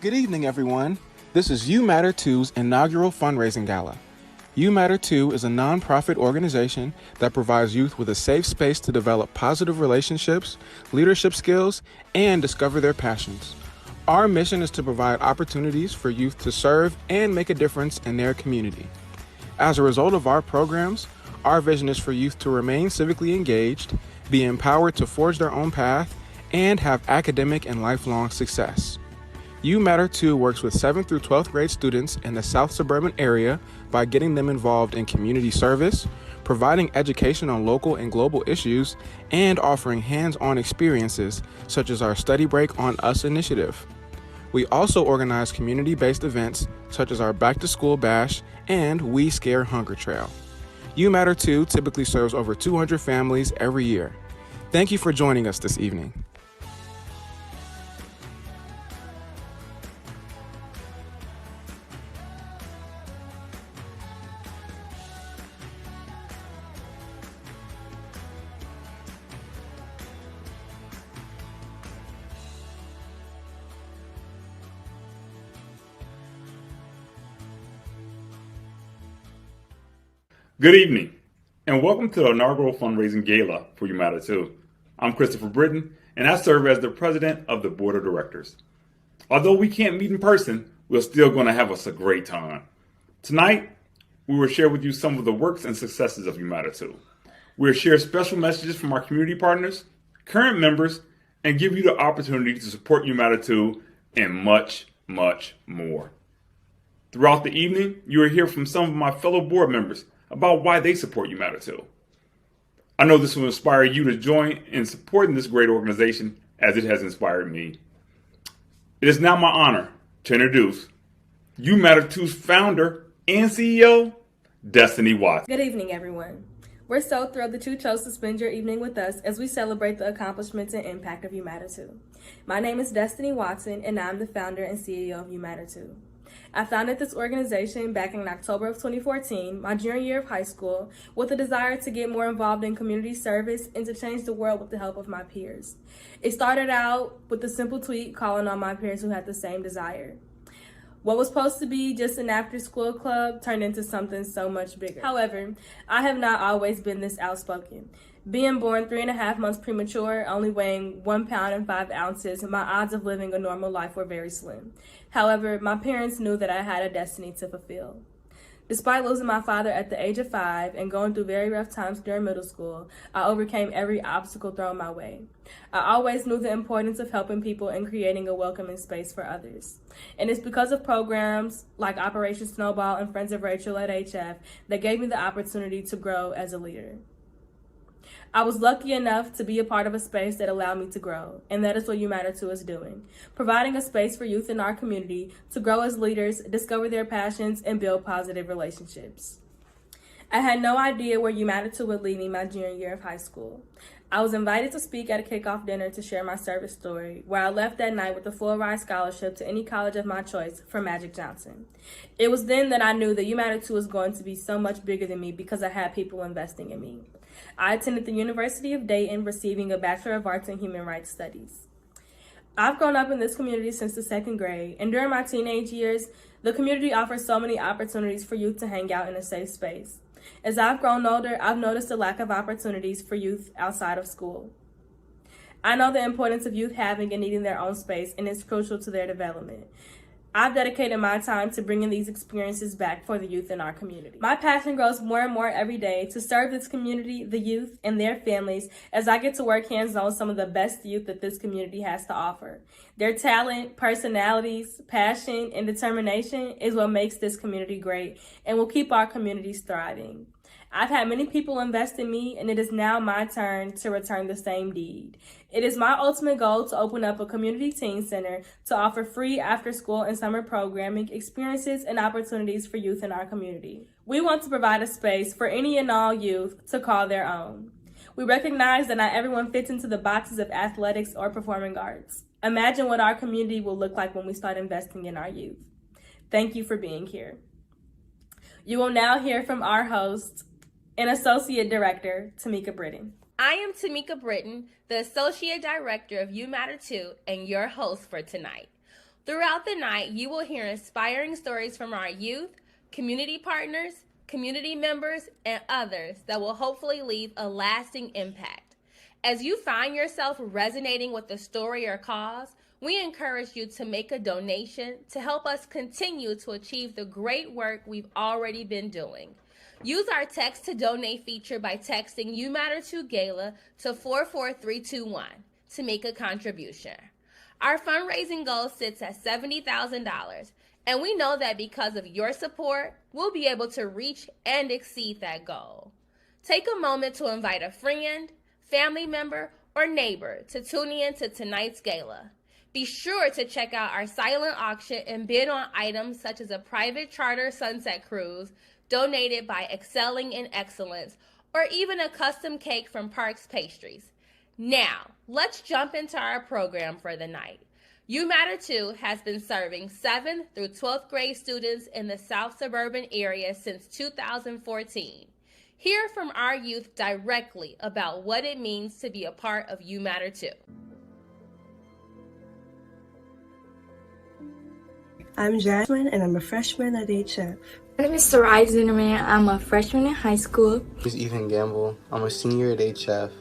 Good evening, everyone. This is You Matter 2's inaugural fundraising gala. You Matter 2 is a nonprofit organization that provides youth with a safe space to develop positive relationships, leadership skills, and discover their passions. Our mission is to provide opportunities for youth to serve and make a difference in their community. As a result of our programs, our vision is for youth to remain civically engaged, be empowered to forge their own path, and have academic and lifelong success. You Matter 2 works with 7th through 12th grade students in the South Suburban area by getting them involved in community service, providing education on local and global issues, and offering hands-on experiences such as our Study Break on Us initiative. We also organize community-based events such as our Back to School Bash and We Scare Hunger Trail. You Matter 2 typically serves over 200 families every year. Thank you for joining us this evening. Good evening, and welcome to the inaugural fundraising gala for You Matter 2. I'm Christopher Britton, and I serve as the president of the board of directors. Although we can't meet in person, we're still going to have us a great time. Tonight, we will share with you some of the works and successes of You Matter 2. We'll share special messages from our community partners, current members, and give you the opportunity to support You Matter 2 and much, much more. Throughout the evening, you will hear from some of my fellow board members about why they support You Matter 2. I know this will inspire you to join in supporting this great organization as it has inspired me. It is now my honor to introduce You Matter 2's founder and CEO, Destiny Watson. Good evening, everyone. We're so thrilled that you chose to spend your evening with us as we celebrate the accomplishments and impact of You Matter 2. My name is Destiny Watson, and I'm the founder and CEO of You Matter 2. I founded this organization back in October of 2014, my junior year of high school, with a desire to get more involved in community service and to change the world with the help of my peers. It started out with a simple tweet calling on my peers who had the same desire. What was supposed to be just an after-school club turned into something so much bigger. However, I have not always been this outspoken. Being born 3.5 months premature, only weighing 1 pound and 5 ounces, my odds of living a normal life were very slim. However, my parents knew that I had a destiny to fulfill. Despite losing my father at the age of 5 and going through very rough times during middle school, I overcame every obstacle thrown my way. I always knew the importance of helping people and creating a welcoming space for others. And it's because of programs like Operation Snowball and Friends of Rachel at HF that gave me the opportunity to grow as a leader. I was lucky enough to be a part of a space that allowed me to grow, and that is what You Matter 2 is doing, providing a space for youth in our community to grow as leaders, discover their passions, and build positive relationships. I had no idea where You Matter 2 would lead me my junior year of high school. I was invited to speak at a kickoff dinner to share my service story, where I left that night with a full ride scholarship to any college of my choice for Magic Johnson. It was then that I knew that You Matter 2 was going to be so much bigger than me because I had people investing in me. I attended the University of Dayton, receiving a Bachelor of Arts in Human Rights Studies. I've grown up in this community since the 2nd grade, and during my teenage years, the community offers so many opportunities for youth to hang out in a safe space. As I've grown older, I've noticed a lack of opportunities for youth outside of school. I know the importance of youth having and needing their own space, and it's crucial to their development. I've dedicated my time to bringing these experiences back for the youth in our community. My passion grows more and more every day to serve this community, the youth, and their families as I get to work hands-on with some of the best youth that this community has to offer. Their talent, personalities, passion, and determination is what makes this community great and will keep our communities thriving. I've had many people invest in me, and it is now my turn to return the same deed. It is my ultimate goal to open up a community teen center to offer free after-school and summer programming, experiences, and opportunities for youth in our community. We want to provide a space for any and all youth to call their own. We recognize that not everyone fits into the boxes of athletics or performing arts. Imagine what our community will look like when we start investing in our youth. Thank you for being here. You will now hear from our host and Associate Director, Tamika Britton. I am Tamika Britton, the Associate Director of You Matter 2 and your host for tonight. Throughout the night, you will hear inspiring stories from our youth, community partners, community members, and others that will hopefully leave a lasting impact. As you find yourself resonating with the story or cause, we encourage you to make a donation to help us continue to achieve the great work we've already been doing. Use our text to donate feature by texting You Matter to Gala to 44321 to make a contribution. Our fundraising goal sits at $70,000, and we know that because of your support, we'll be able to reach and exceed that goal. Take a moment to invite a friend, family member, or neighbor to tune in to tonight's gala. Be sure to check out our silent auction and bid on items such as a private charter sunset cruise donated by Excelling in Excellence, or even a custom cake from Parks Pastries. Now, let's jump into our program for the night. You Matter Too has been serving 7th through 12th grade students in the South Suburban area since 2014. Hear from our youth directly about what it means to be a part of You Matter Too. I'm Jasmine, and I'm a freshman at HF. My name is Sarai Zinnerman. I'm a freshman in high school. My name is Ethan Gamble. I'm a senior at HF.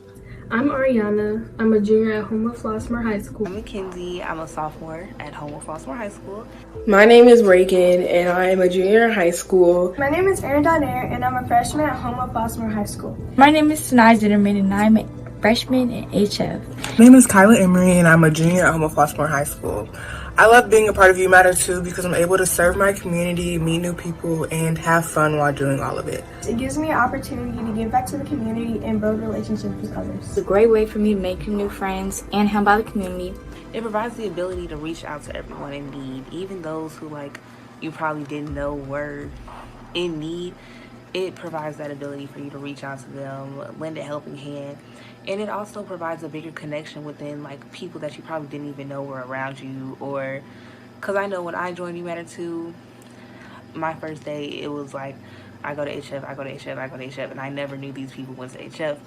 I'm Ariana. I'm a junior at Homewood Flossmoor High School. I'm Mackenzie. I'm a sophomore at Homewood Flossmoor High School. My name is Reagan, and I am a junior in high school. My name is Erin Donaire, and I'm a freshman at Homewood Flossmoor High School. My name is Sanai Zinnerman, and I'm a freshman at HF. My name is Kyla Emery, and I'm a junior at Homewood Flossmoor High School. I love being a part of You Matter Too because I'm able to serve my community, meet new people, and have fun while doing all of it. It gives me an opportunity to give back to the community and build relationships with others. It's a great way for me to make new friends and help out the community. It provides the ability to reach out to everyone in need, even those who you probably didn't know were in need. It provides that ability for you to reach out to them, lend a helping hand. And it also provides a bigger connection within people that you probably didn't even know were around you. Or, because I know when I joined You Matter Too, my first day, it was I go to HF, I go to HF, I go to HF, and I never knew these people went to HF.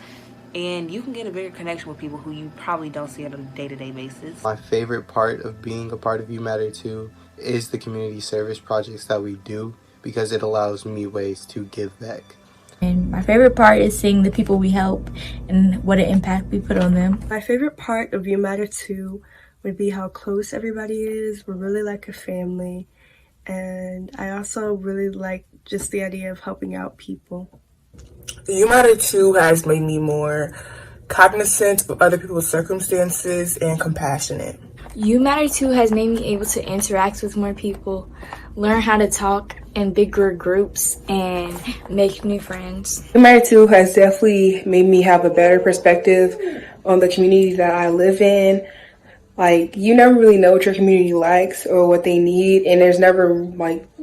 And you can get a bigger connection with people who you probably don't see on a day-to-day basis. My favorite part of being a part of You Matter Too is the community service projects that we do, because it allows me ways to give back. And my favorite part is seeing the people we help and what an impact we put on them. My favorite part of You Matter Too would be how close everybody is. We're really like a family. And I also really like just the idea of helping out people. You Matter Too has made me more cognizant of other people's circumstances and compassionate. You Matter Too has made me able to interact with more people, learn how to talk in bigger groups, and make new friends. You Matter Too has definitely made me have a better perspective on the community that I live in. You never really know what your community likes or what they need, and there's never,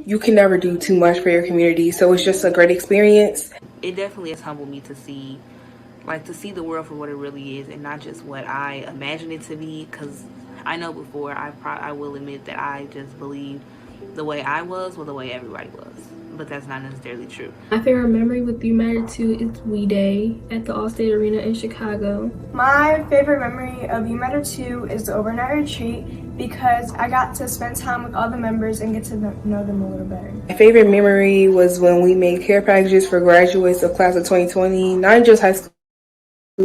you can never do too much for your community, so it's just a great experience. It definitely has humbled me to see the world for what it really is and not just what I imagine it to be, because I know before I will admit that I just believed the way I was the way everybody was, but that's not necessarily true. My favorite memory with You Matter Too is We Day at the Allstate Arena in Chicago. My favorite memory of You Matter Too is the overnight retreat because I got to spend time with all the members and get to know them a little better. My favorite memory was when we made care packages for graduates of class of 2020, not just high school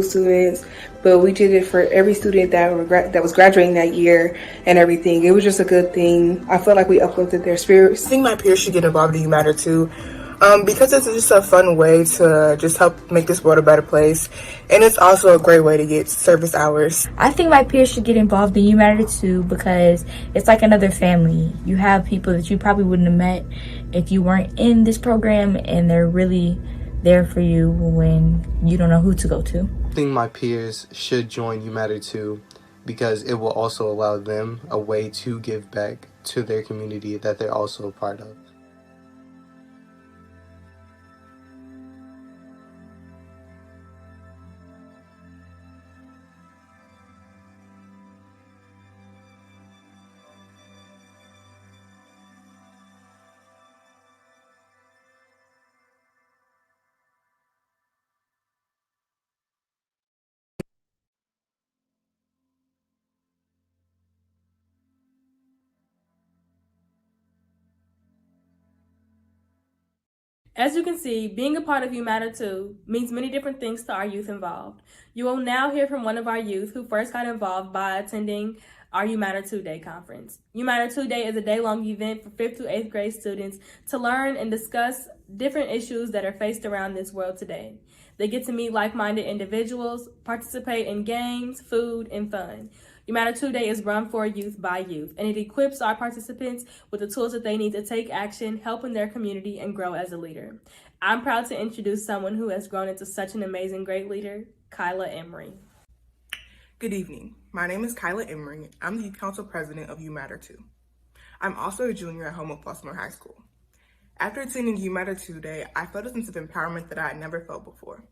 students, but we did it for every student that was graduating that year and everything. It was just a good thing. I felt like we uplifted their spirits. I think my peers should get involved in You Matter Too, because it's just a fun way to just help make this world a better place, and it's also a great way to get service hours. I think my peers should get involved in You Matter Too because it's like another family. You have people that you probably wouldn't have met if you weren't in this program, and they're really there for you when you don't know who to go to. I think my peers should join You Matter Too because it will also allow them a way to give back to their community that they're also a part of. As you can see, being a part of You Matter Too means many different things to our youth involved. You will now hear from one of our youth who first got involved by attending our You Matter 2 Day conference. You Matter 2 Day is a day-long event for 5th to 8th grade students to learn and discuss different issues that are faced around this world today. They get to meet like-minded individuals, participate in games, food, and fun. You Matter 2 Day is run for youth by youth, and it equips our participants with the tools that they need to take action, help in their community, and grow as a leader. I'm proud to introduce someone who has grown into such an amazing great leader, Kyla Emery. Good evening. My name is Kyla Emery. I'm the Youth Council President of You Matter 2. I'm also a junior at Homewood Flossmoor High School. After attending You Matter 2 Day, I felt a sense of empowerment that I had never felt before.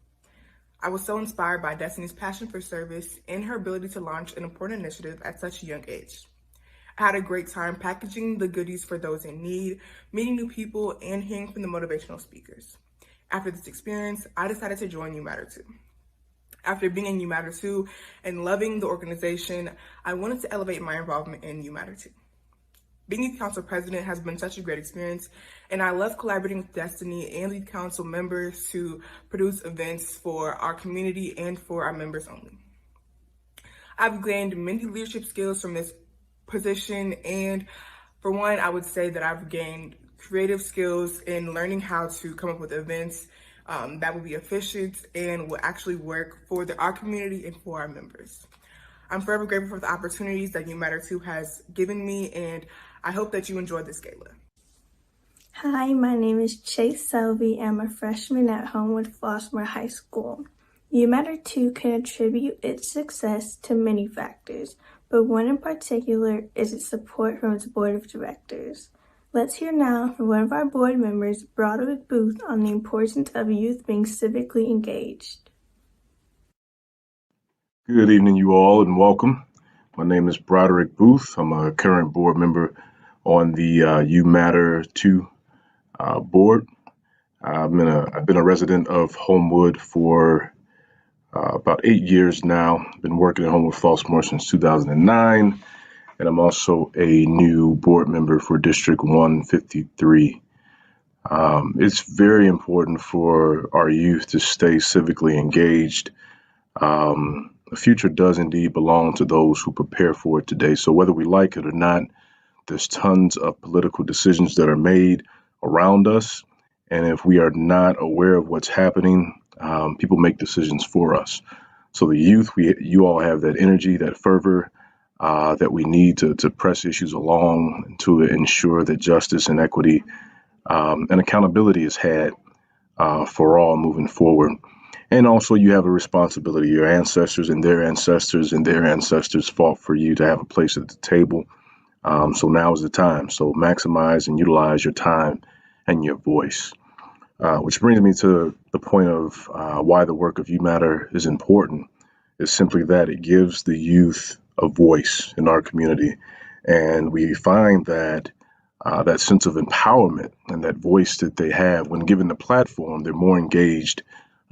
I was so inspired by Destiny's passion for service and her ability to launch an important initiative at such a young age. I had a great time packaging the goodies for those in need, meeting new people, and hearing from the motivational speakers. After this experience, I decided to join You Matter 2. After being in You Matter 2 and loving the organization, I wanted to elevate my involvement in You Matter 2. Being Youth Council President has been such a great experience, and I love collaborating with Destiny and Youth Council members to produce events for our community and for our members only. I've gained many leadership skills from this position, and for one, I would say that I've gained creative skills in learning how to come up with events that will be efficient and will actually work for our community and for our members. I'm forever grateful for the opportunities that You Matter 2 has given me, and I hope that you enjoy this gala. Hi, my name is Chase Selvey. I'm a freshman at Homewood Flossmoor High School. You Matter 2 can attribute its success to many factors, but one in particular is its support from its board of directors. Let's hear now from one of our board members, Broderick Booth, on the importance of youth being civically engaged. Good evening, you all, and welcome. My name is Broderick Booth. I'm a current board member on the You Matter 2 board. I've been a resident of Homewood for about 8 years now. Been working at Homewood Flossmoor since 2009, and I'm also a new board member for District 153. It's very important for our youth to stay civically engaged. The future does indeed belong to those who prepare for it today. So whether we like it or not, there's tons of political decisions that are made around us. And if we are not aware of what's happening, people make decisions for us. So the youth, you all have that energy, that fervor that we need to press issues along, to ensure that justice and equity and accountability is had for all moving forward. And also you have a responsibility. Your ancestors and their ancestors and their ancestors fought for you to have a place at the table. So now is the time. So maximize and utilize your time and your voice. Which brings me to the point of why the work of You Matter is important. Is simply that it gives the youth a voice in our community. And we find that that sense of empowerment and that voice that they have when given the platform, they're more engaged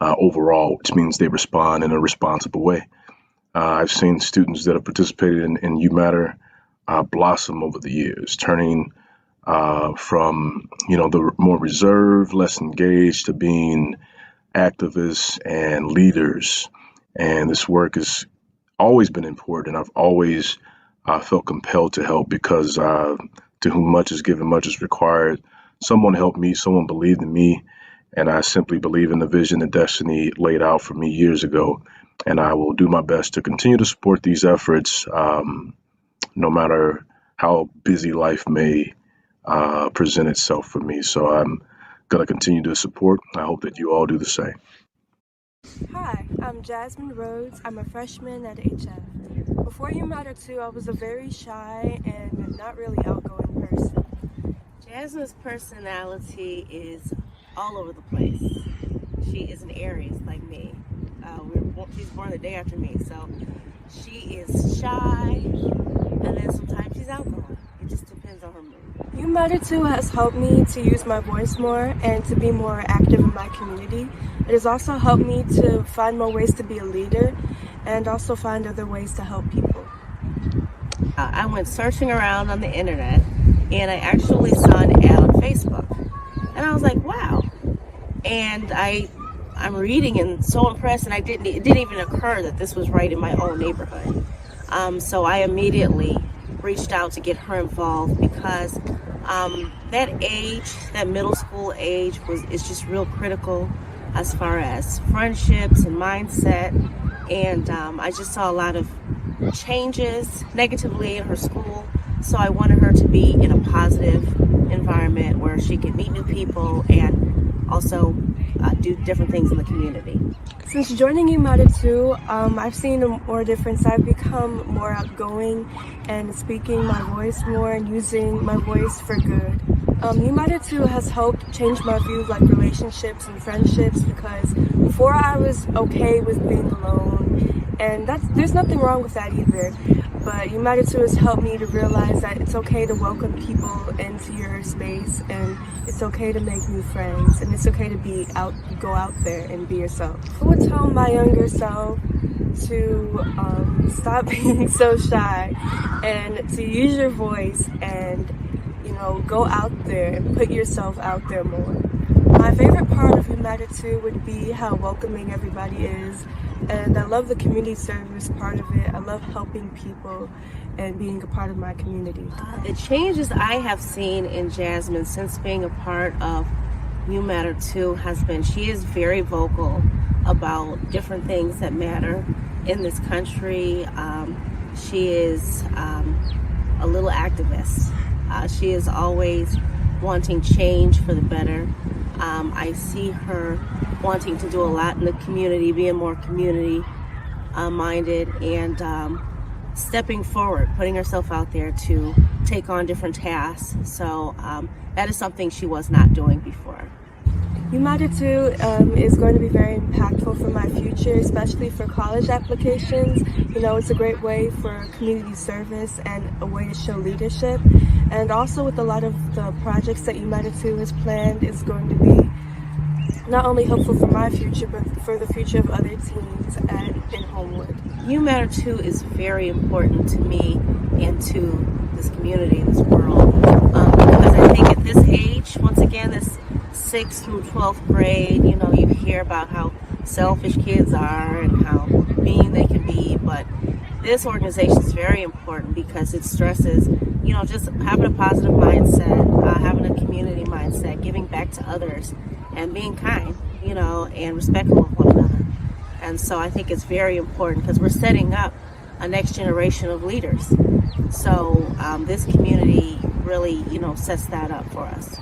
overall, which means they respond in a responsible way. I've seen students that have participated in You Matter blossom over the years, turning from the more reserved, less engaged, to being activists and leaders. And this work has always been important. I've always felt compelled to help because to whom much is given, much is required. Someone helped me, someone believed in me, and I simply believe in the vision that Destiny laid out for me years ago. And I will do my best to continue to support these efforts, no matter how busy life may present itself for me. So I'm going to continue to support. I hope that you all do the same. Hi, I'm Jasmine Rhodes. I'm a freshman at HF. Before You Matter 2, I was a very shy and not really outgoing person. Jasmine's personality is all over the place. She is an Aries like me. She's born the day after me, so she is shy, and then sometimes she's outgoing. It just depends on her mood. You Matter 2 has helped me to use my voice more and to be more active in my community. It has also helped me to find more ways to be a leader and also find other ways to help people. I went searching around on the internet, and I actually saw an ad on Facebook. And I was like, wow, And I'm reading and so impressed, and it didn't even occur that this was right in my own neighborhood. So I immediately reached out to get her involved because that age, that middle school age, is just real critical as far as friendships and mindset. And I just saw a lot of changes negatively in her school. So I wanted her to be in a positive environment where she can meet new people and also do different things in the community. Since joining You Matter Too, I've seen a more difference. I've become more outgoing and speaking my voice more and using my voice for good. You Matter Too has helped change my view of like relationships and friendships, because before I was okay with being alone, and there's nothing wrong with that either. But You Matter Too has helped me to realize that it's okay to welcome people into your space, and it's okay to make new friends, and it's okay to go out there and be yourself. I would tell my younger self to stop being so shy and to use your voice and, go out there and put yourself out there more. My favorite part of You Matter Too would be how welcoming everybody is, and I love the community service part of it. I love helping people and being a part of my community. The changes I have seen in Jasmine since being a part of You Matter Too has been she is very vocal about different things that matter in this country. She is a little activist. She is always wanting change for the better. I see her wanting to do a lot in the community, being more community minded, and stepping forward, putting herself out there to take on different tasks. So that is something she was not doing before. You Matter Too is going to be very impactful for my future, especially for college applications. It's a great way for community service and a way to show leadership. And also with a lot of the projects that You Matter Too has planned, is going to be not only helpful for my future, but for the future of other teens in Homewood. You Matter Too is very important to me and to this community, this world, because I think at this age, once again, this 6th through 12th grade, you hear about how selfish kids are and how mean they can be, but this organization is very important because it stresses, just having a positive mindset, having a community mindset, giving back to others, and being kind, and respectful of one another. And so I think it's very important because we're setting up a next generation of leaders. So this community really, sets that up for us.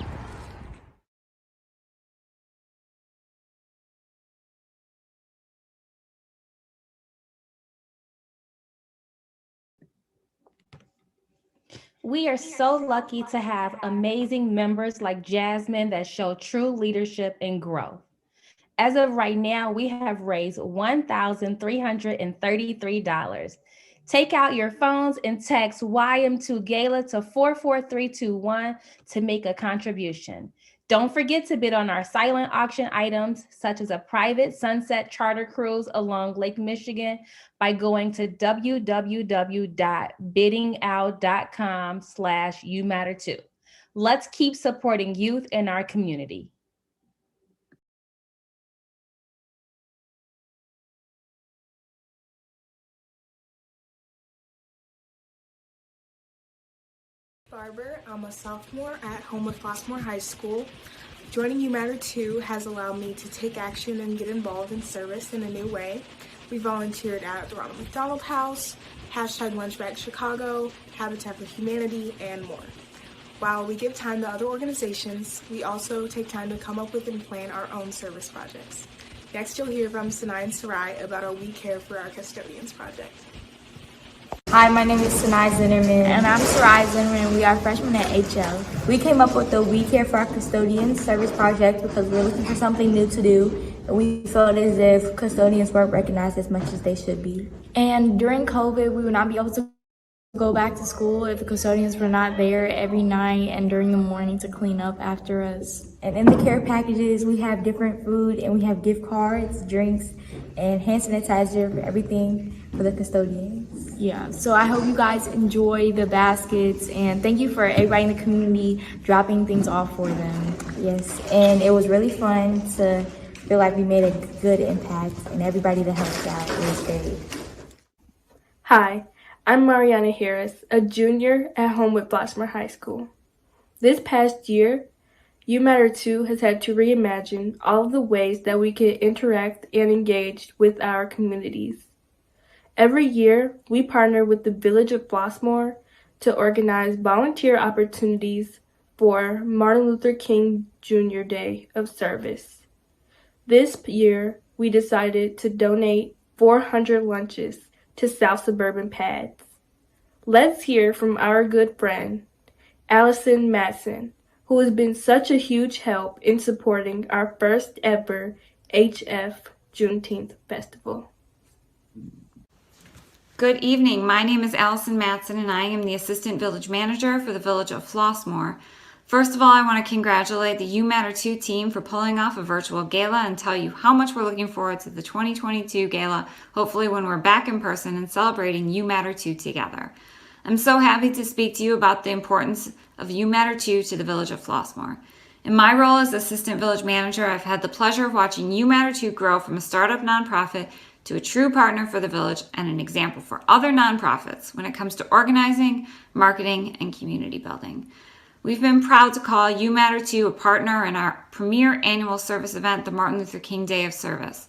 We are so lucky to have amazing members like Jasmine that show true leadership and growth. As of right now, we have raised $1,333. Take out your phones and text YM2 Gala to 44321 to make a contribution. Don't forget to bid on our silent auction items, such as a private sunset charter cruise along Lake Michigan, by going to www.biddingout.com/YouMatter2. Let's keep supporting youth in our community. Barber. I'm a sophomore at Homewood Flossmoor High School. Joining You Matter Too has allowed me to take action and get involved in service in a new way. We volunteered at the Ronald McDonald House, #LunchBackChicago, Habitat for Humanity, and more. While we give time to other organizations, we also take time to come up with and plan our own service projects. Next, you'll hear from Sanai and Sarai about our We Care for Our Custodians project. Hi, my name is Sanai Zinnerman. And I'm Sarai Zinnerman. We are freshmen at HL. We came up with the We Care for Our Custodians service project because we're looking for something new to do. And we felt as if custodians weren't recognized as much as they should be. And during COVID, we would not be able to go back to school if the custodians were not there every night and during the morning to clean up after us. And in the care packages, we have different food and we have gift cards, drinks, and hand sanitizer, everything for the custodians. Yeah, so I hope you guys enjoy the baskets and thank you for everybody in the community dropping things off for them. Yes, and it was really fun to feel like we made a good impact and everybody that helped out, it was great. Hi, I'm Mariana Harris, a junior at home with Flossmoor High School. This past year, You Matter Too has had to reimagine all of the ways that we can interact and engage with our communities. Every year, we partner with the Village of Flossmoor to organize volunteer opportunities for Martin Luther King Jr. Day of Service. This year, we decided to donate 400 lunches to South Suburban Pads. Let's hear from our good friend, Allison Matson, who has been such a huge help in supporting our first ever HF Juneteenth Festival. Good evening. My name is Allison Matson and I am the Assistant Village Manager for the Village of Flossmoor. First of all, I want to congratulate the You Matter 2 team for pulling off a virtual gala and tell you how much we're looking forward to the 2022 gala, hopefully when we're back in person and celebrating You Matter 2 together. I'm so happy to speak to you about the importance of You Matter 2 to the Village of Flossmoor. In my role as Assistant Village Manager, I've had the pleasure of watching You Matter 2 grow from a startup nonprofit to a true partner for the village and an example for other nonprofits when it comes to organizing, marketing, and community building. We've been proud to call You Matter 2 a partner in our premier annual service event, the Martin Luther King Day of Service.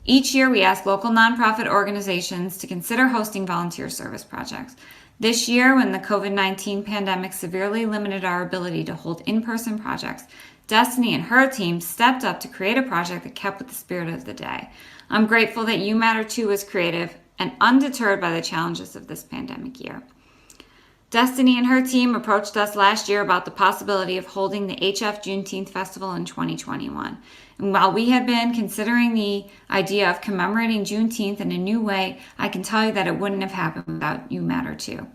Each year, we ask local nonprofit organizations to consider hosting volunteer service projects. This year, when the COVID-19 pandemic severely limited our ability to hold in-person projects, Destiny and her team stepped up to create a project that kept with the spirit of the day. I'm grateful that You Matter 2 was creative and undeterred by the challenges of this pandemic year. Destiny and her team approached us last year about the possibility of holding the HF Juneteenth Festival in 2021. And while we had been considering the idea of commemorating Juneteenth in a new way, I can tell you that it wouldn't have happened without You Matter 2.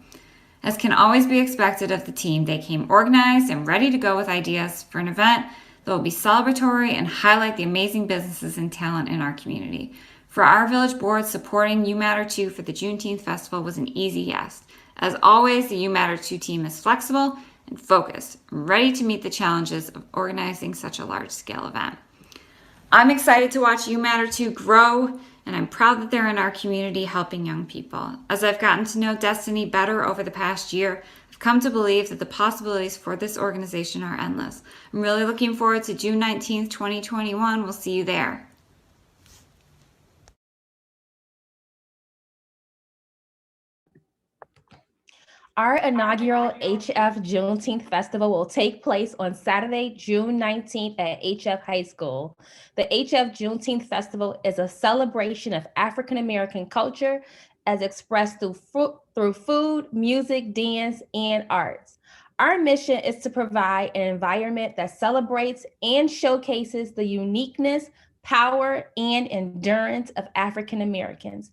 As can always be expected of the team, they came organized and ready to go with ideas for an event that will be celebratory and highlight the amazing businesses and talent in our community. For our village board, supporting You Matter 2 for the Juneteenth Festival was an easy yes. As always, the You Matter 2 team is flexible and focused, and ready to meet the challenges of organizing such a large-scale event. I'm excited to watch You Matter 2 grow, and I'm proud that they're in our community helping young people. As I've gotten to know Destiny better over the past year, I've come to believe that the possibilities for this organization are endless. I'm really looking forward to June 19th, 2021. We'll see you there. Our inaugural HF Juneteenth Festival will take place on Saturday, June 19th at HF High School. The HF Juneteenth Festival is a celebration of African American culture as expressed through food, music, dance, and arts. Our mission is to provide an environment that celebrates and showcases the uniqueness, power, and endurance of African Americans.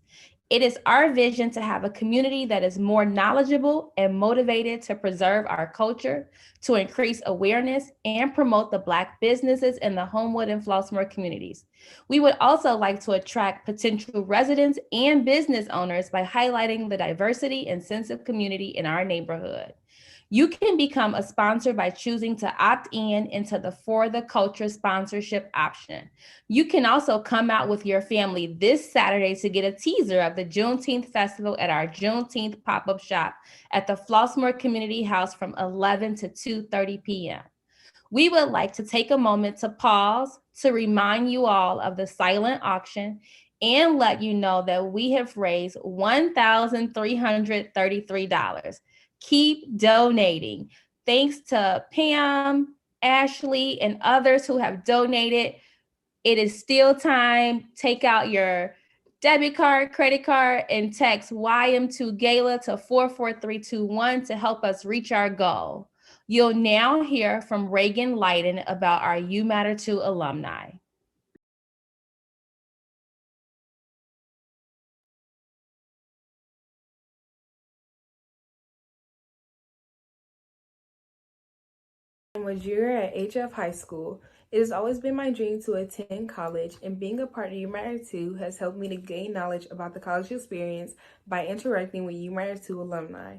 It is our vision to have a community that is more knowledgeable and motivated to preserve our culture, to increase awareness and promote the Black businesses in the Homewood and Flossmoor communities. We would also like to attract potential residents and business owners by highlighting the diversity and sense of community in our neighborhood. You can become a sponsor by choosing to opt in into the For the Culture sponsorship option. You can also come out with your family this Saturday to get a teaser of the Juneteenth Festival at our Juneteenth pop-up shop at the Flossmoor Community House from 11 to 2:30 p.m. We would like to take a moment to pause to remind you all of the silent auction and let you know that we have raised $1,333. Keep donating. Thanks to Pam, Ashley, and others who have donated. It is still time. Take out your debit card, credit card, and text YM2 Gala to 44321 to help us reach our goal. You'll now hear from Reagan Leiden about our You Matter 2 alumni. I'm a junior at HF High School. It has always been my dream to attend college, and being a part of U Matter 2 has helped me to gain knowledge about the college experience by interacting with U Matter 2 alumni,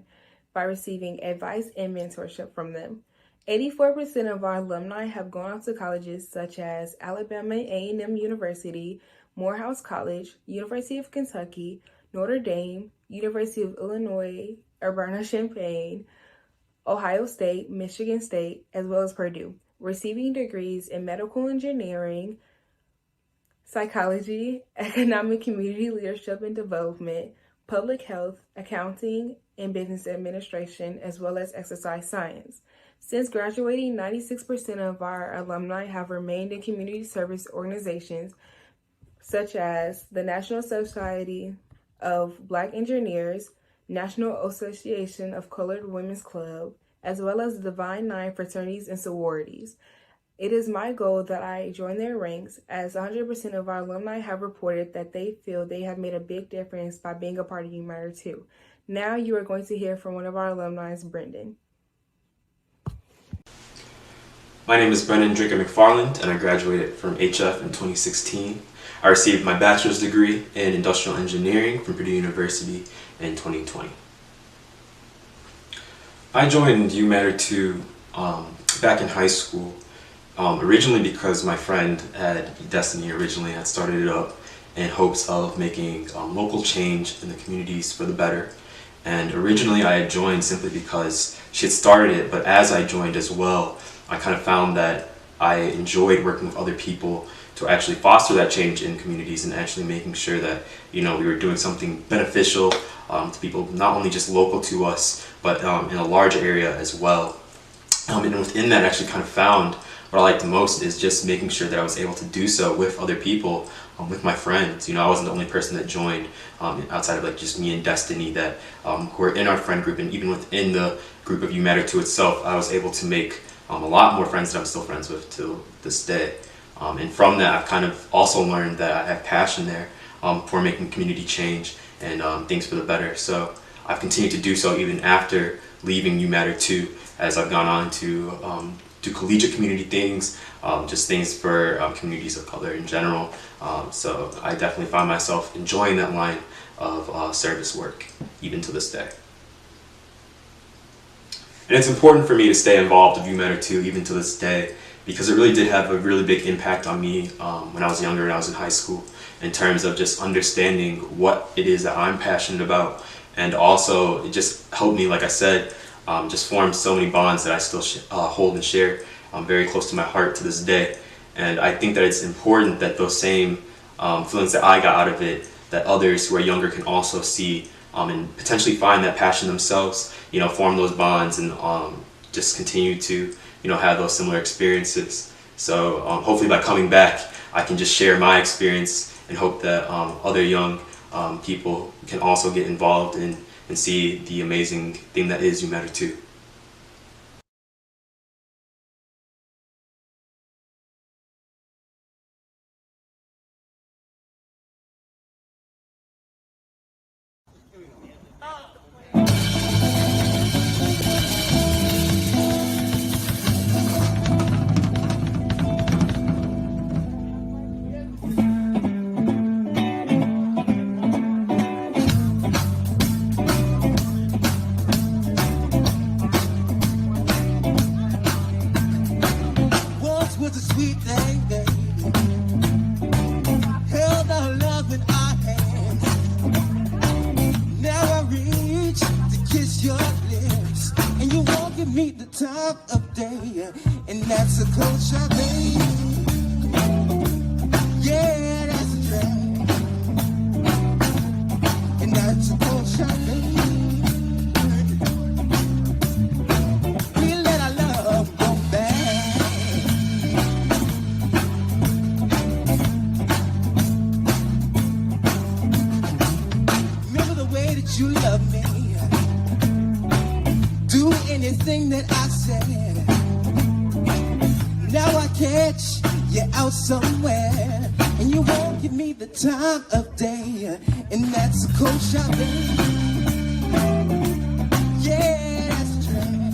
by receiving advice and mentorship from them. 84% of our alumni have gone on to colleges such as Alabama A&M University, Morehouse College, University of Kentucky, Notre Dame, University of Illinois, Urbana-Champaign, Ohio State, Michigan State, as well as Purdue, receiving degrees in medical engineering, psychology, economic community leadership and development, public health, accounting, and business administration, as well as exercise science. Since graduating, 96% of our alumni have remained in community service organizations such as the National Society of Black Engineers, National Association of Colored Women's Club, as well as the Divine Nine fraternities and sororities. It is my goal that I join their ranks, as 100% of our alumni have reported that they feel they have made a big difference by being a part of U Matter 2. Now you are going to hear from one of our alumni, Brendan. My name is Brendan Drinker McFarland, and I graduated from HF in 2016. I received my bachelor's degree in industrial engineering from Purdue University in 2020. I joined U Matter 2 back in high school, originally because my friend Destiny originally had started it up in hopes of making local change in the communities for the better. And originally I had joined simply because she had started it, but as I joined as well, I kind of found that I enjoyed working with other people to actually foster that change in communities and actually making sure that, we were doing something beneficial to people not only just local to us, but in a large area as well. And within that, I actually kind of found what I liked the most is just making sure that I was able to do so with other people, with my friends. I wasn't the only person that joined outside of just me and Destiny that who were in our friend group, and even within the group of U Matter 2 itself, I was able to make a lot more friends that I'm still friends with till this day. And from that, I've kind of also learned that I have passion there for making community change and things for the better. So I've continued to do so even after leaving U Matter 2, as I've gone on to do collegiate community things, just things for communities of color in general. So I definitely find myself enjoying that line of service work, even to this day. And it's important for me to stay involved with U Matter 2 even to this day, because it really did have a really big impact on me when I was younger and I was in high school, in terms of just understanding what it is that I'm passionate about. And also it just helped me, like I said, just form so many bonds that I still hold and share very close to my heart to this day. And I think that it's important that those same feelings that I got out of it, that others who are younger can also see and potentially find that passion themselves, form those bonds and just continue to, have those similar experiences. So hopefully by coming back, I can just share my experience and hope that other young people can also get involved and see the amazing thing that is U Matter 2. Meet the time of day, and that's a cold shot, baby. Yeah, that's a drag, and that's a cold shot, baby. We let our love go back. Remember the way that you love me. Do anything that I said. Now I catch you out somewhere, and you won't give me the time of day, and that's a cold shot, baby. Yeah, that's a drag,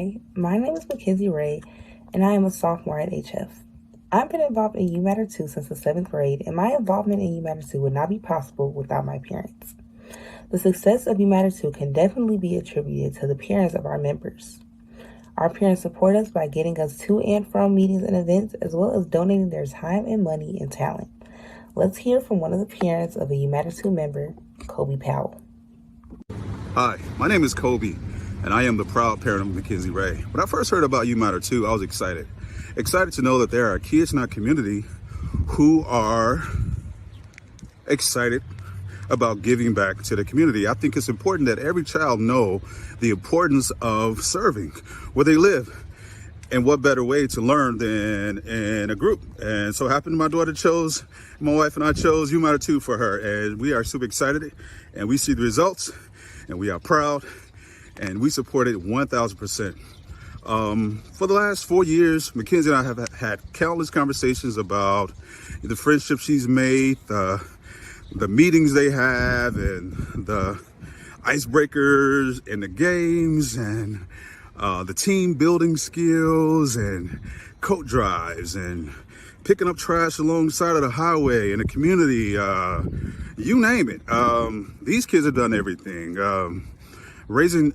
Hi, my name is Mackenzie Ray, and I am a sophomore at HF. I've been involved in U Matter 2 since the 7th grade, and my involvement in U Matter 2 would not be possible without my parents. The success of U Matter 2 can definitely be attributed to the parents of our members. Our parents support us by getting us to and from meetings and events, as well as donating their time and money and talent. Let's hear from one of the parents of a U Matter 2 member, Kobe Powell. Hi, my name is Kobe, and I am the proud parent of Mackenzie Ray. When I first heard about U Matter 2, I was excited. Excited to know that there are kids in our community who are excited about giving back to the community. I think it's important that every child know the importance of serving where they live. And what better way to learn than in a group? And so happened my daughter chose, my wife and I chose U Matter 2 for her. And we are super excited, and we see the results, and we are proud, and we support it 1,000%. For the last 4 years, Mackenzie and I have had countless conversations about the friendship she's made, the meetings they have, and the icebreakers and the games, and the team building skills, and coat drives, and picking up trash alongside of the highway in the community, you name it. These kids have done everything. Raising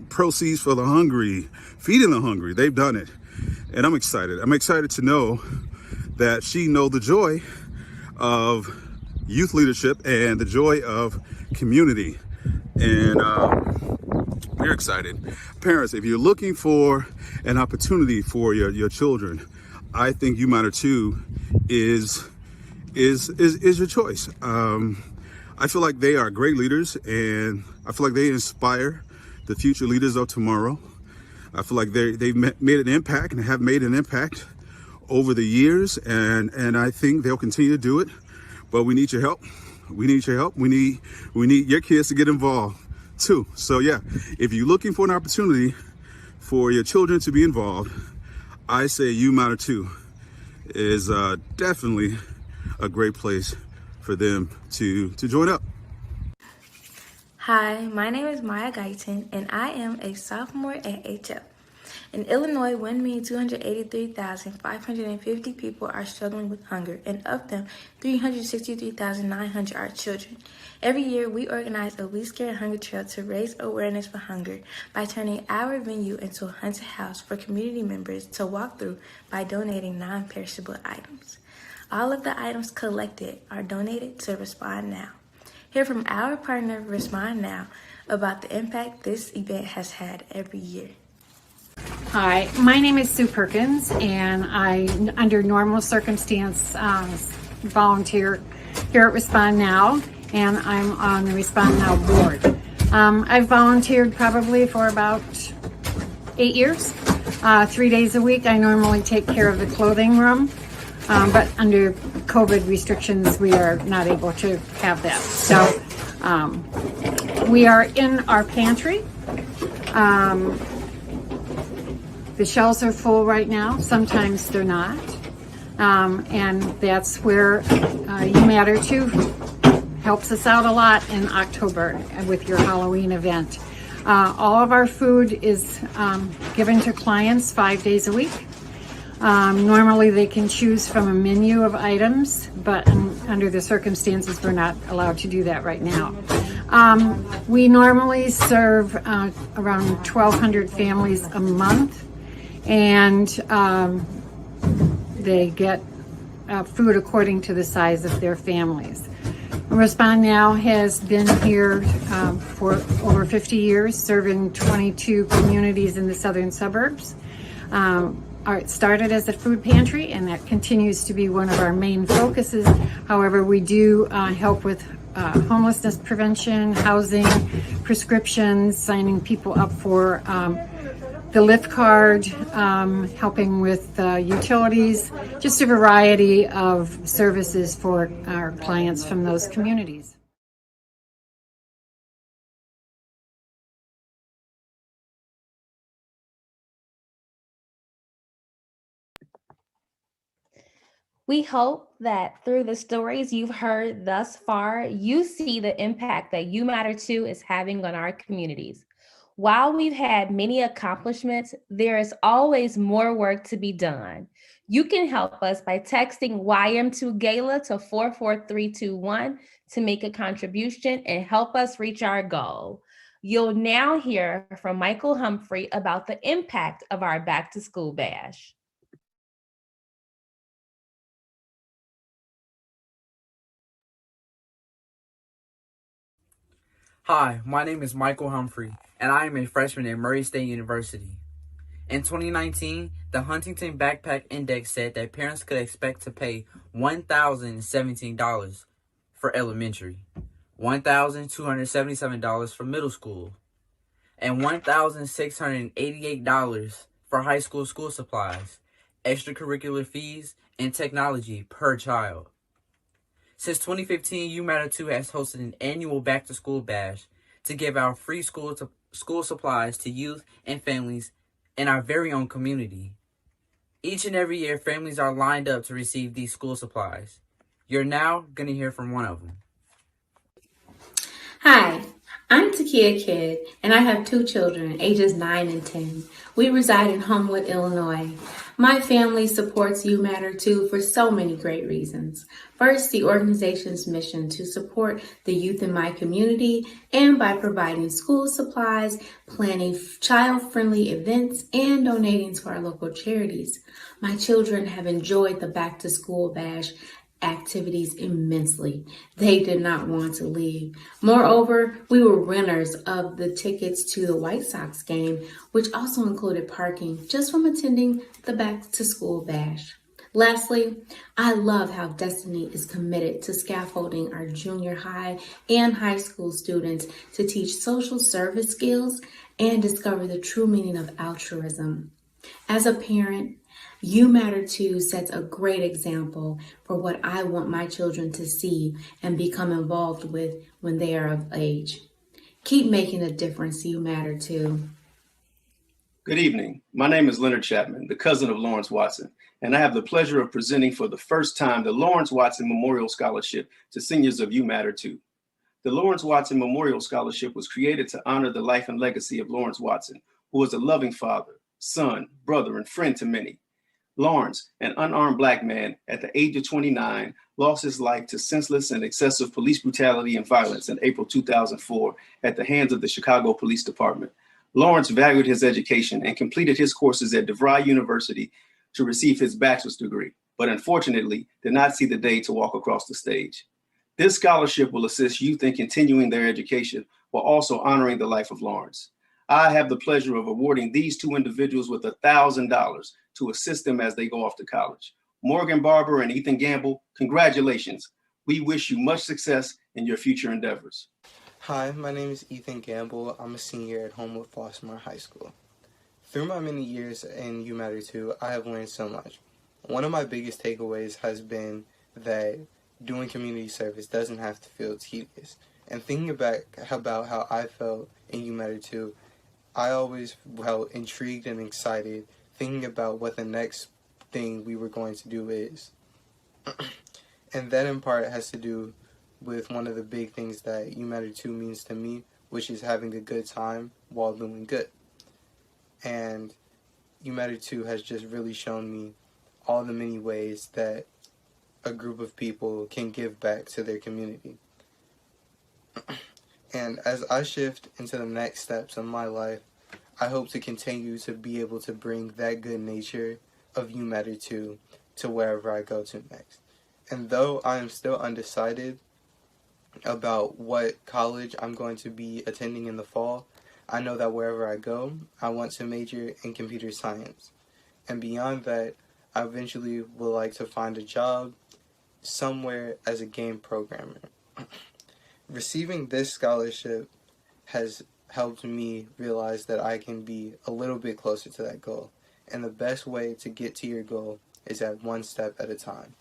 proceeds for the hungry, feeding the hungry, they've done it. And I'm excited. I'm excited to know that she knows the joy of youth leadership and the joy of community. And we're excited. Parents, if you're looking for an opportunity for your children, I think U Matter 2 is your choice. I feel like they are great leaders, and I feel like they inspire the future leaders of tomorrow. I feel like they've made an impact and have made an impact over the years, and I think they'll continue to do it. But we need your help. We need your help. We need your kids to get involved too. So yeah, if you're looking for an opportunity for your children to be involved, I say U Matter 2 is definitely a great place for them to join up. Hi, my name is Maya Guyton, and I am a sophomore at HF. In Illinois, 1,283,550 people are struggling with hunger, and of them, 363,900 are children. Every year, we organize a We Scared Hunger Trail to raise awareness for hunger by turning our venue into a haunted house for community members to walk through by donating non-perishable items. All of the items collected are donated to Respond Now. Hear from our partner, Respond Now, about the impact this event has had every year. Hi, my name is Sue Perkins, and I, under normal circumstance, volunteer here at Respond Now, and I'm on the Respond Now board. I've volunteered probably for about 8 years. 3 days a week, I normally take care of the clothing room, but under COVID restrictions, we are not able to have that. So we are in our pantry. The shelves are full right now. Sometimes they're not. And that's where U Matter 2 helps us out a lot in October with your Halloween event. All of our food is given to clients 5 days a week. Normally they can choose from a menu of items, but under the circumstances, we're not allowed to do that right now. We normally serve around 1,200 families a month, and they get food according to the size of their families. Respond Now has been here for over 50 years, serving 22 communities in the southern suburbs. It started as a food pantry, and that continues to be one of our main focuses. However, we do help with homelessness prevention, housing, prescriptions, signing people up for the Lyft card, helping with utilities, just a variety of services for our clients from those communities. We hope that through the stories you've heard thus far, you see the impact that U Matter 2 is having on our communities. While we've had many accomplishments, there is always more work to be done. You can help us by texting YM2 Gala to 44321 to make a contribution and help us reach our goal. You'll now hear from Michael Humphrey about the impact of our Back to School Bash. Hi, my name is Michael Humphrey, and I am a freshman at Murray State University. In 2019, the Huntington Backpack Index said that parents could expect to pay $1,017 for elementary, $1,277 for middle school, and $1,688 for high school supplies, extracurricular fees, and technology per child. Since 2015, You Matter 2 has hosted an annual Back to School Bash to give out free school supplies to youth and families in our very own community. Each and every year, families are lined up to receive these school supplies. You're now going to hear from one of them. Hi, I'm Takia Kidd, and I have two children, ages 9 and 10. We reside in Homewood, Illinois. My family supports You Matter 2 for so many great reasons. First, the organization's mission to support the youth in my community and by providing school supplies, planning child-friendly events, and donating to our local charities. My children have enjoyed the Back to School Bash activities immensely. They did not want to leave. Moreover, we were winners of the tickets to the White Sox game, which also included parking just from attending the Back to School Bash. Lastly, I love how Destiny is committed to scaffolding our junior high and high school students to teach social service skills and discover the true meaning of altruism. As a parent, You Matter 2 sets a great example for what I want my children to see and become involved with when they are of age. Keep making a difference, You Matter 2. Good evening. My name is Leonard Chapman, the cousin of Lawrence Watson, and I have the pleasure of presenting for the first time the Lawrence Watson Memorial Scholarship to seniors of You Matter 2. The Lawrence Watson Memorial Scholarship was created to honor the life and legacy of Lawrence Watson, who was a loving father, son, brother, and friend to many. Lawrence, an unarmed Black man at the age of 29, lost his life to senseless and excessive police brutality and violence in April 2004 at the hands of the Chicago Police Department. Lawrence valued his education and completed his courses at DeVry University to receive his bachelor's degree, but unfortunately did not see the day to walk across the stage. This scholarship will assist youth in continuing their education while also honoring the life of Lawrence. I have the pleasure of awarding these two individuals with $1,000 to assist them as they go off to college. Morgan Barber and Ethan Gamble, congratulations. We wish you much success in your future endeavors. Hi, my name is Ethan Gamble. I'm a senior at Homewood Flossmoor High School. Through my many years in You Matter 2, I have learned so much. One of my biggest takeaways has been that doing community service doesn't have to feel tedious. And thinking back about how I felt in You Matter 2, I always felt intrigued and excited thinking about what the next thing we were going to do is. And that in part has to do with one of the big things that You Matter 2 means to me, which is having a good time while doing good. And You Matter 2 has just really shown me all the many ways that a group of people can give back to their community. And as I shift into the next steps of my life, I hope to continue to be able to bring that good nature of You Matter 2 to wherever I go to next. And though I am still undecided about what college I'm going to be attending in the fall, I know that wherever I go, I want to major in computer science. And beyond that, I eventually would like to find a job somewhere as a game programmer. Receiving this scholarship has helped me realize that I can be a little bit closer to that goal. And the best way to get to your goal is at one step at a time.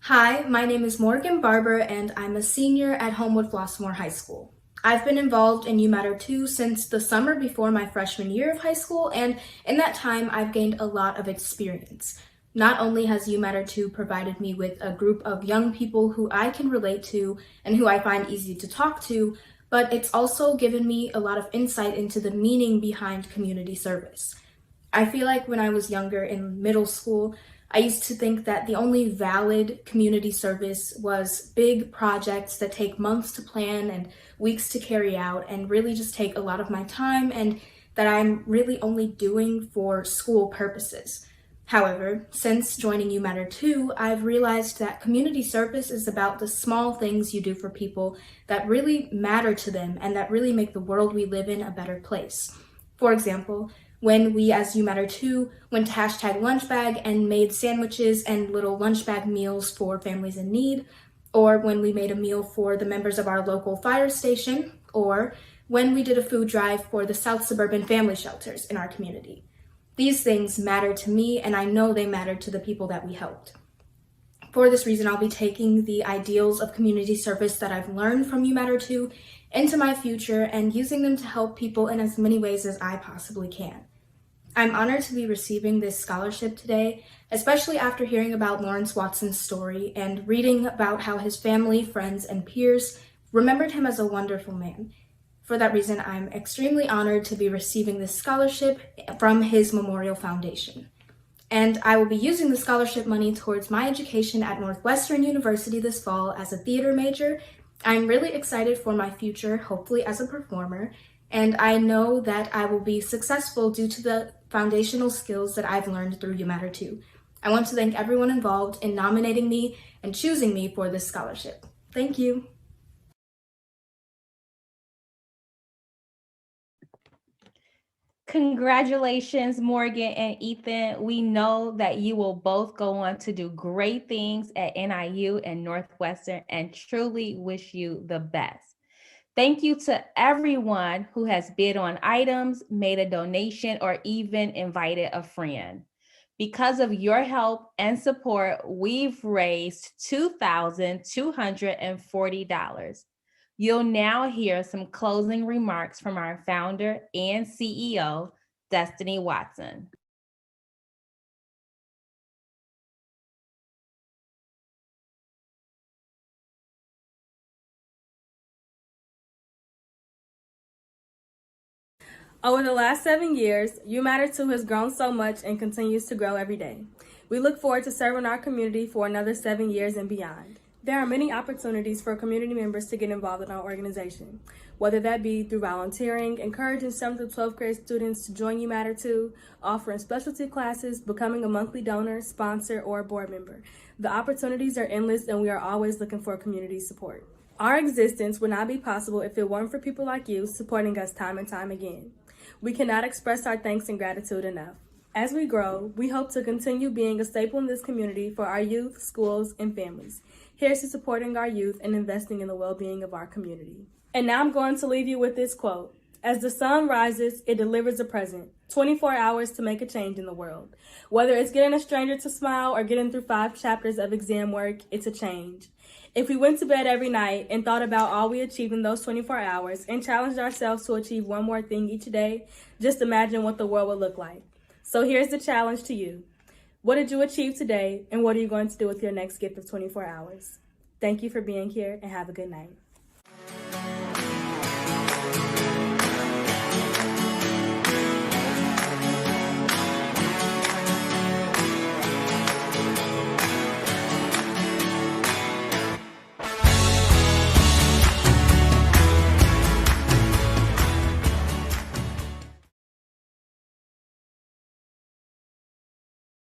Hi, my name is Morgan Barber, and I'm a senior at Homewood Flossmoor High School. I've been involved in You Matter 2 since the summer before my freshman year of high school, and in that time, I've gained a lot of experience. Not only has U Matter 2 provided me with a group of young people who I can relate to and who I find easy to talk to, but it's also given me a lot of insight into the meaning behind community service. I feel like when I was younger in middle school, I used to think that the only valid community service was big projects that take months to plan and weeks to carry out and really just take a lot of my time, and that I'm really only doing for school purposes. However, since joining U Matter 2, I've realized that community service is about the small things you do for people that really matter to them and that really make the world we live in a better place. For example, when we as U Matter 2 went to #lunchbag and made sandwiches and little lunchbag meals for families in need, or when we made a meal for the members of our local fire station, or when we did a food drive for the South Suburban family shelters in our community. These things matter to me, and I know they matter to the people that we helped. For this reason, I'll be taking the ideals of community service that I've learned from U Matter 2 into my future and using them to help people in as many ways as I possibly can. I'm honored to be receiving this scholarship today, especially after hearing about Lawrence Watson's story and reading about how his family, friends, and peers remembered him as a wonderful man. For that reason, I'm extremely honored to be receiving this scholarship from his Memorial Foundation. And I will be using the scholarship money towards my education at Northwestern University this fall as a theater major. I'm really excited for my future, hopefully as a performer, and I know that I will be successful due to the foundational skills that I've learned through U Matter 2. I want to thank everyone involved in nominating me and choosing me for this scholarship. Thank you. Congratulations, Morgan and Ethan. We know that you will both go on to do great things at NIU and Northwestern and truly wish you the best. Thank you to everyone who has bid on items, made a donation, or even invited a friend. Because of your help and support, we've raised $2,240. You'll now hear some closing remarks from our founder and CEO, Destiny Watson. Over the last 7 years, U Matter 2 has grown so much and continues to grow every day. We look forward to serving our community for another 7 years and beyond. There are many opportunities for community members to get involved in our organization, whether that be through volunteering, encouraging 7th to 12th grade students to join U Matter 2, offering specialty classes, becoming a monthly donor, sponsor, or a board member. The opportunities are endless, and we are always looking for community support. Our existence would not be possible if it weren't for people like you supporting us time and time again. We cannot express our thanks and gratitude enough. As we grow, we hope to continue being a staple in this community for our youth, schools, and families. Here's to supporting our youth and investing in the well-being of our community. And now I'm going to leave you with this quote. As the sun rises, it delivers a present. 24 hours to make a change in the world. Whether it's getting a stranger to smile or getting through 5 chapters of exam work, it's a change. If we went to bed every night and thought about all we achieved in those 24 hours and challenged ourselves to achieve one more thing each day, just imagine what the world would look like. So here's the challenge to you. What did you achieve today, and what are you going to do with your next gift of 24 hours? Thank you for being here, and have a good night.